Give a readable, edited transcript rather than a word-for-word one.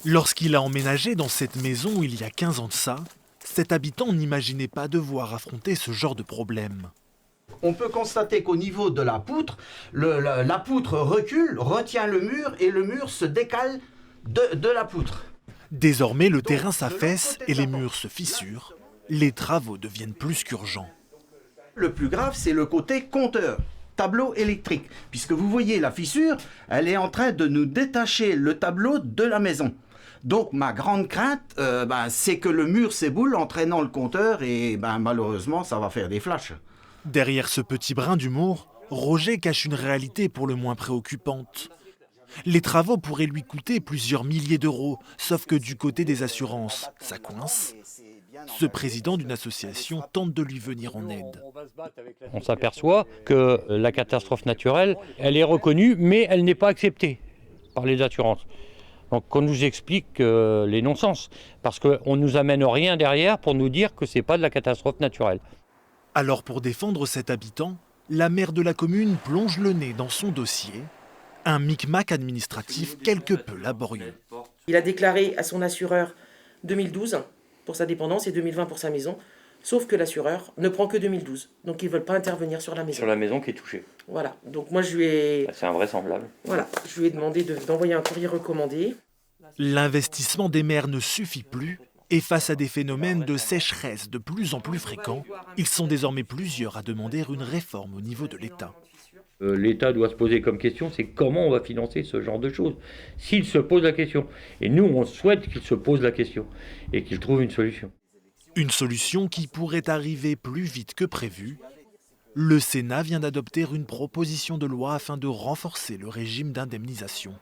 Lorsqu'il a emménagé dans cette maison il y a 15 ans de ça, cet habitant n'imaginait pas devoir affronter ce genre de problème. On peut constater qu'au niveau de la poutre, la poutre recule, retient le mur et le mur se décale de la poutre. Désormais, le terrain s'affaisse et les murs se fissurent. Les travaux deviennent plus qu'urgents. Le plus grave, c'est le côté compteur, tableau électrique. Puisque vous voyez la fissure, elle est en train de nous détacher le tableau de la maison. Donc ma grande crainte, c'est que le mur s'éboule entraînant le compteur et malheureusement, ça va faire des flashs. Derrière ce petit brin d'humour, Roger cache une réalité pour le moins préoccupante. Les travaux pourraient lui coûter plusieurs milliers d'euros, sauf que du côté des assurances, ça coince. Ce président d'une association tente de lui venir en aide. On s'aperçoit que la catastrophe naturelle, elle est reconnue, mais elle n'est pas acceptée par les assurances. Donc on nous explique les non-sens, parce qu'on ne nous amène rien derrière pour nous dire que ce n'est pas de la catastrophe naturelle. Alors pour défendre cet habitant, la maire de la commune plonge le nez dans son dossier. Un micmac administratif quelque peu laborieux. Il a déclaré à son assureur 2012 pour sa dépendance et 2020 pour sa maison, sauf que l'assureur ne prend que 2012. Donc ils ne veulent pas intervenir sur la maison. Sur la maison qui est touchée. Voilà, donc moi je lui ai... C'est invraisemblable. Voilà, je lui ai demandé d'envoyer un courrier recommandé. L'investissement des maires ne suffit plus. Et face à des phénomènes de sécheresse de plus en plus fréquents, ils sont désormais plusieurs à demander une réforme au niveau de l'État. L'État doit se poser comme question, c'est comment on va financer ce genre de choses, s'il se pose la question. Et nous, on souhaite qu'il se pose la question et qu'il trouve une solution. Une solution qui pourrait arriver plus vite que prévu. Le Sénat vient d'adopter une proposition de loi afin de renforcer le régime d'indemnisation.